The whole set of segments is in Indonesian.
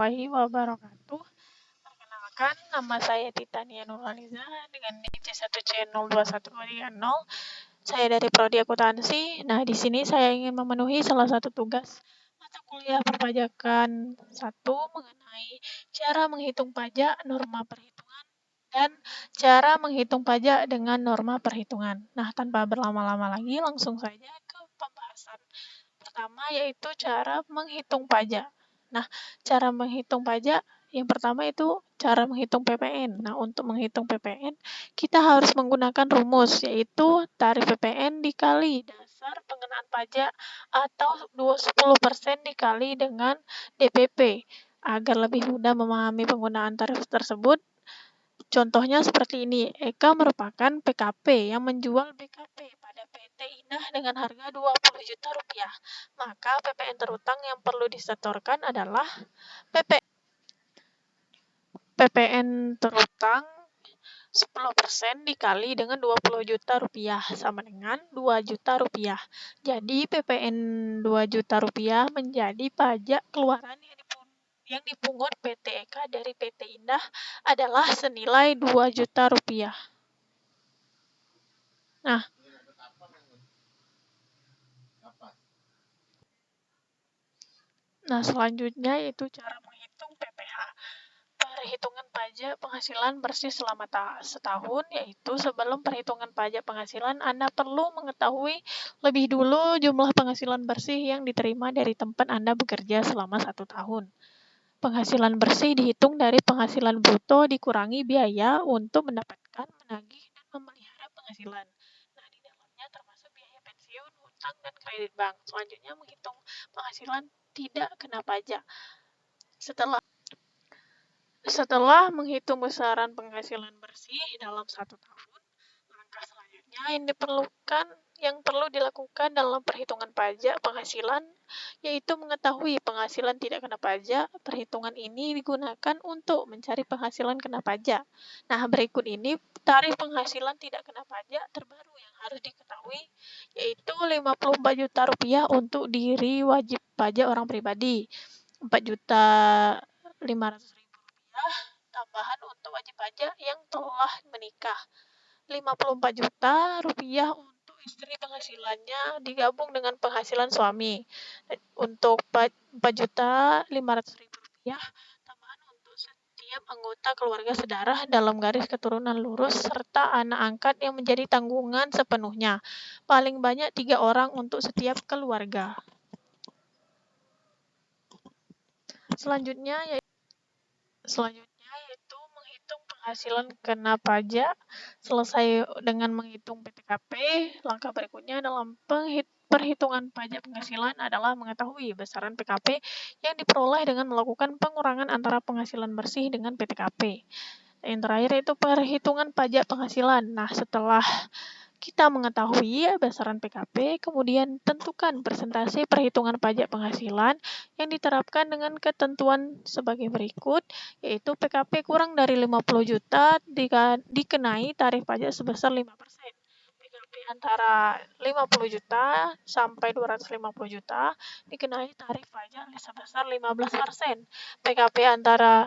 Warahmatullahi wabarakatuh. Perkenalkan, nama saya Titania Nurhaliza dengan NIM C1C02130. Saya dari Prodi Akuntansi. Nah, di sini saya ingin memenuhi salah satu tugas mata kuliah perpajakan 1 mengenai cara menghitung pajak, norma perhitungan, dan cara menghitung pajak dengan norma perhitungan. Nah, tanpa berlama-lama lagi, langsung saja ke pembahasan pertama, yaitu cara menghitung pajak. Nah, cara menghitung pajak yang pertama itu cara menghitung PPN. Nah, untuk menghitung PPN, kita harus menggunakan rumus, yaitu tarif PPN dikali dasar pengenaan pajak atau 10% dikali dengan DPP. Agar lebih mudah memahami penggunaan tarif tersebut, contohnya seperti ini. Eka merupakan PKP yang menjual BKP pada PT Indah dengan harga Rp20 juta. Maka PPN terutang yang perlu disetorkan adalah PPN terutang 10% dikali dengan Rp20 juta sama dengan Rp2 juta. Jadi PPN Rp2 juta menjadi pajak keluaran yang dipungut PT Eka dari PT Indah adalah senilai Rp2 juta. Nah, selanjutnya yaitu cara menghitung PPh. Perhitungan pajak penghasilan bersih selama setahun, yaitu sebelum perhitungan pajak penghasilan, Anda perlu mengetahui lebih dulu jumlah penghasilan bersih yang diterima dari tempat Anda bekerja selama 1 tahun. Penghasilan bersih dihitung dari penghasilan bruto dikurangi biaya untuk mendapatkan, menagih, dan memelihara penghasilan. Nah, di dalamnya termasuk biaya pensiun, hutang, dan kredit bank. Selanjutnya, menghitung penghasilan tidak kena pajak. Setelah menghitung besaran penghasilan bersih dalam 1 tahun, langkah selanjutnya yang perlu dilakukan dalam perhitungan pajak penghasilan, yaitu mengetahui penghasilan tidak kena pajak. Perhitungan ini digunakan untuk mencari penghasilan kena pajak. Nah, berikut ini tarif penghasilan tidak kena pajak terbaru yang harus diketahui, yaitu Rp54 juta untuk diri wajib pajak orang pribadi, Rp4.500.000 tambahan untuk wajib pajak yang telah menikah, Rp54 juta untuk istri penghasilannya digabung dengan penghasilan suami, untuk Rp4.500.000 tambahan untuk setiap anggota keluarga sedarah dalam garis keturunan lurus serta anak angkat yang menjadi tanggungan sepenuhnya, paling banyak 3 orang untuk setiap keluarga. Selanjutnya yaitu menghitung penghasilan kena pajak. Selesai dengan menghitung PTKP, langkah berikutnya dalam perhitungan pajak penghasilan adalah mengetahui besaran PKP yang diperoleh dengan melakukan pengurangan antara penghasilan bersih dengan PTKP. Yang terakhir yaitu perhitungan pajak penghasilan. Nah, setelah kita mengetahui besaran PKP, kemudian tentukan persentase perhitungan pajak penghasilan yang diterapkan dengan ketentuan sebagai berikut, yaitu PKP kurang dari 50 juta dikenai tarif pajak sebesar 5%. PKP antara 50 juta sampai 250 juta dikenai tarif pajak sebesar 15%. PKP antara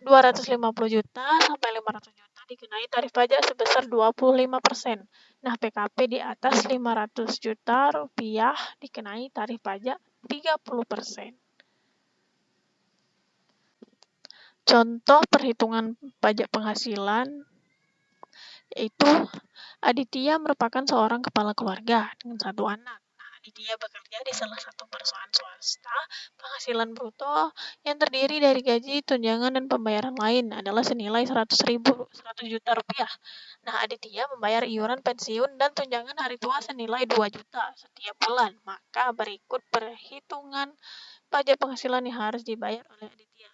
250 juta sampai 500 juta dikenai tarif pajak sebesar 25%. Nah, PKP di atas 500 juta rupiah dikenai tarif pajak 30%. Contoh perhitungan pajak penghasilan yaitu Aditya merupakan seorang kepala keluarga dengan 1 anak. Aditya bekerja di salah satu perusahaan swasta. Penghasilan bruto yang terdiri dari gaji, tunjangan, dan pembayaran lain adalah senilai 100 juta rupiah. Nah, Aditya membayar iuran pensiun dan tunjangan hari tua senilai 2 juta setiap bulan. Maka berikut perhitungan pajak penghasilan yang harus dibayar oleh Aditya.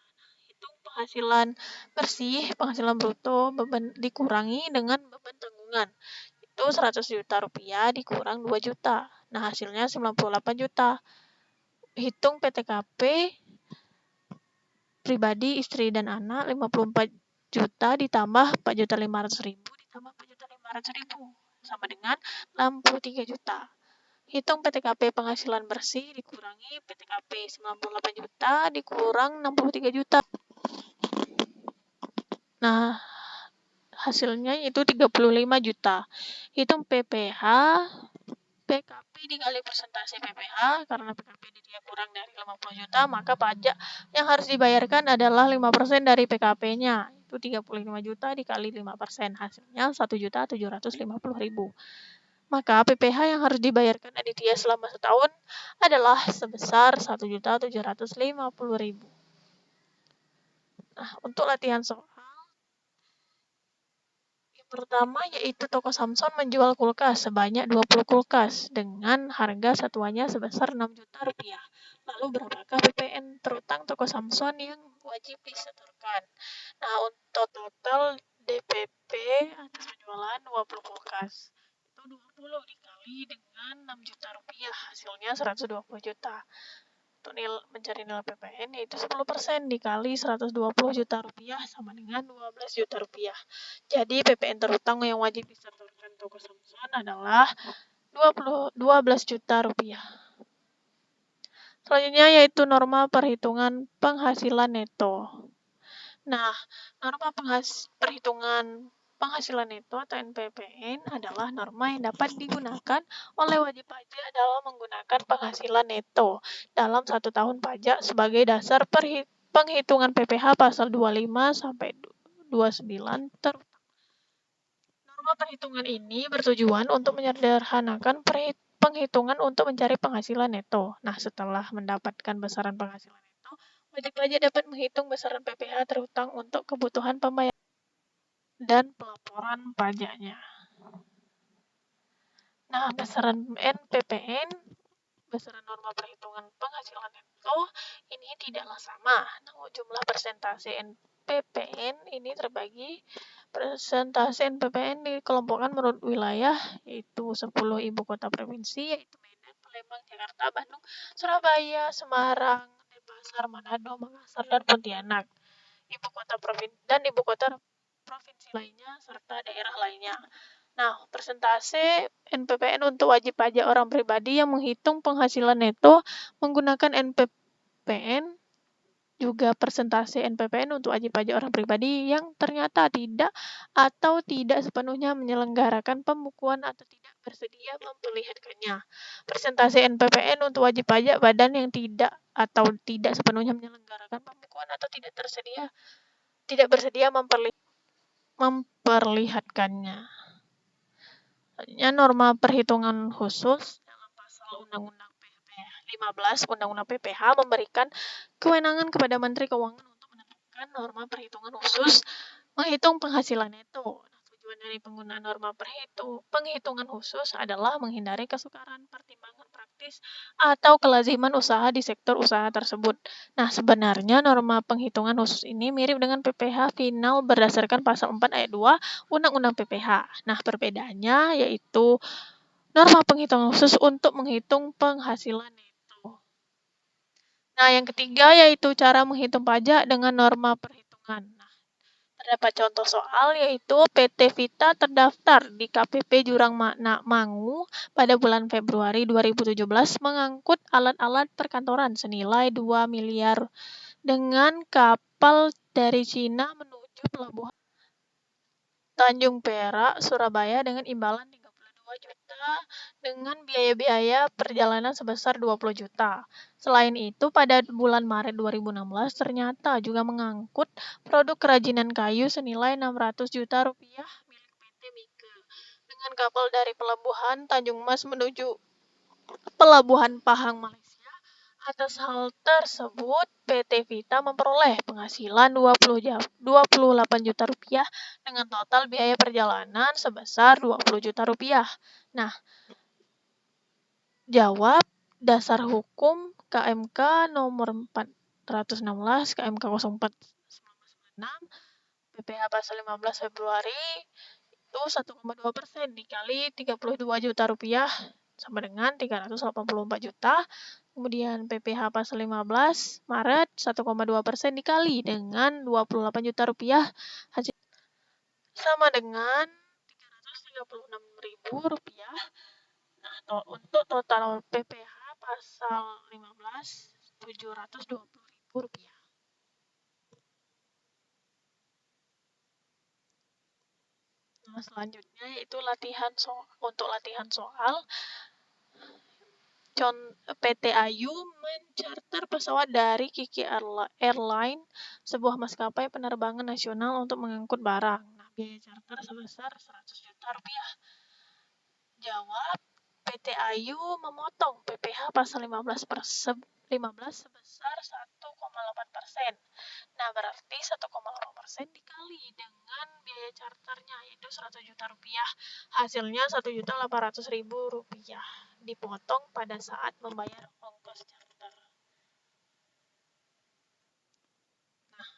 Hitung penghasilan bersih, penghasilan bruto dikurangi dengan beban tanggungan. Itu 100 juta rupiah dikurang 2 juta. Nah, hasilnya 98 juta. Hitung PTKP pribadi, istri, dan anak 54 juta ditambah 4.500.000 ditambah 4.500.000 sama dengan 63 juta. Hitung PTKP penghasilan bersih dikurangi PTKP 98 juta dikurang 63 juta. Nah, hasilnya itu 35 juta. Hitung PPh, PKP dikali persentase PPh, karena PKP dia kurang dari 50 juta, maka pajak yang harus dibayarkan adalah 5% dari PKP-nya. Itu 35 juta dikali 5%, hasilnya 1.750.000. Maka PPh yang harus dibayarkan Aditya selama setahun adalah sebesar 1.750.000. Nah, untuk latihan soal, yang pertama yaitu toko Samson menjual kulkas sebanyak 20 kulkas dengan harga satuannya sebesar 6 juta rupiah. Lalu berapakah PPN terutang toko Samson yang wajib disetorkan? Nah, untuk total DPP atas penjualan 20 kulkas. Itu 20 dikali dengan 6 juta rupiah, hasilnya 120 juta. Untuk mencari nilai PPN yaitu 10% dikali 120 juta rupiah sama dengan 12 juta rupiah. Jadi PPN terutang yang wajib disetorkan toko Samson adalah 12 juta rupiah. Selanjutnya yaitu norma perhitungan penghasilan neto. Nah, norma perhitungan penghasilan neto atau NPPN adalah norma yang dapat digunakan oleh wajib pajak dalam menggunakan penghasilan neto dalam 1 tahun pajak sebagai dasar penghitungan PPh pasal 25 sampai 29 terutang. Norma perhitungan ini bertujuan untuk menyederhanakan penghitungan untuk mencari penghasilan neto. Nah, setelah mendapatkan besaran penghasilan neto, wajib pajak dapat menghitung besaran PPh terutang untuk kebutuhan pembayaran dan pelaporan pajaknya. Nah, besaran NPPN, besaran norma perhitungan penghasilan neto, ini tidaklah sama. Namun jumlah persentase NPPN ini terbagi. Persentase NPPN dikelompokkan menurut wilayah, yaitu 10 ibu kota provinsi, yaitu Medan, Palembang, Jakarta, Bandung, Surabaya, Semarang, Denpasar, Manado, Makassar, dan Pontianak. Ibu kota provinsi lainnya serta daerah lainnya. Nah, persentase NPPN untuk wajib pajak orang pribadi yang menghitung penghasilan neto menggunakan NPPN, juga persentase NPPN untuk wajib pajak orang pribadi yang ternyata tidak sepenuhnya menyelenggarakan pembukuan atau tidak bersedia memperlihatkannya. Persentase NPPN untuk wajib pajak badan yang tidak sepenuhnya menyelenggarakan pembukuan atau tidak bersedia memperlihatkannya. Selanjutnya, norma perhitungan khusus dalam pasal Undang-Undang 15 Undang-Undang PPh memberikan kewenangan kepada Menteri Keuangan untuk menetapkan norma perhitungan khusus menghitung penghasilan neto. Nah, tujuan dari penggunaan norma penghitungan khusus adalah menghindari kesukaran pertimbangan praktis atau kelaziman usaha di sektor usaha tersebut. Nah, sebenarnya norma penghitungan khusus ini mirip dengan PPh final berdasarkan pasal 4 ayat 2 Undang-Undang PPh. Nah, perbedaannya yaitu norma penghitungan khusus untuk menghitung penghasilan neto. Nah, yang ketiga yaitu cara menghitung pajak dengan norma perhitungan. Nah, terdapat contoh soal yaitu PT Vita terdaftar di KPP Jurang Mangu pada bulan Februari 2017 mengangkut alat-alat perkantoran senilai 2 miliar dengan kapal dari Cina menuju pelabuhan Tanjung Perak, Surabaya dengan imbalan 32 juta dengan biaya-biaya perjalanan sebesar 20 juta. Selain itu, pada bulan Maret 2016 ternyata juga mengangkut produk kerajinan kayu senilai 600 juta rupiah milik PT Mika dengan kapal dari pelabuhan Tanjung Mas menuju pelabuhan Pahang, Malaysia. Atas hal tersebut, PT Vita memperoleh penghasilan 28 juta rupiah dengan total biaya perjalanan sebesar 20 juta rupiah. Nah, jawab dasar hukum KMK nomor 416 KMK 04 1996 PPh pasal 15 Februari itu 1,2% dikali 32 juta rupiah sama dengan 384 juta. Kemudian PPh pasal 15 Maret 1,2% dikali dengan 28 juta rupiah hasil sama dengan 336.000 rupiah. Nah, untuk total PPh pasal 15 Rp720.000. Nah, selanjutnya yaitu untuk latihan soal. PT Ayu mencarter pesawat dari Kiki Airline, sebuah maskapai penerbangan nasional untuk mengangkut barang. Nah, biaya charter sebesar Rp100 juta. Jawab, PT Ayu memotong PPh pasal 15 sebesar 1,8%. Nah, berarti 1,8% dikali dengan biaya charternya, yaitu Rp100 juta. Hasilnya Rp1.800.000 dipotong pada saat membayar ongkos charter. Nah,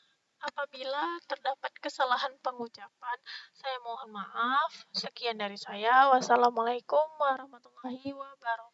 apabila terdapat kesalahan pengucapan, saya mohon maaf. Sekian dari saya. Wassalamualaikum warahmatullahi wabarakatuh.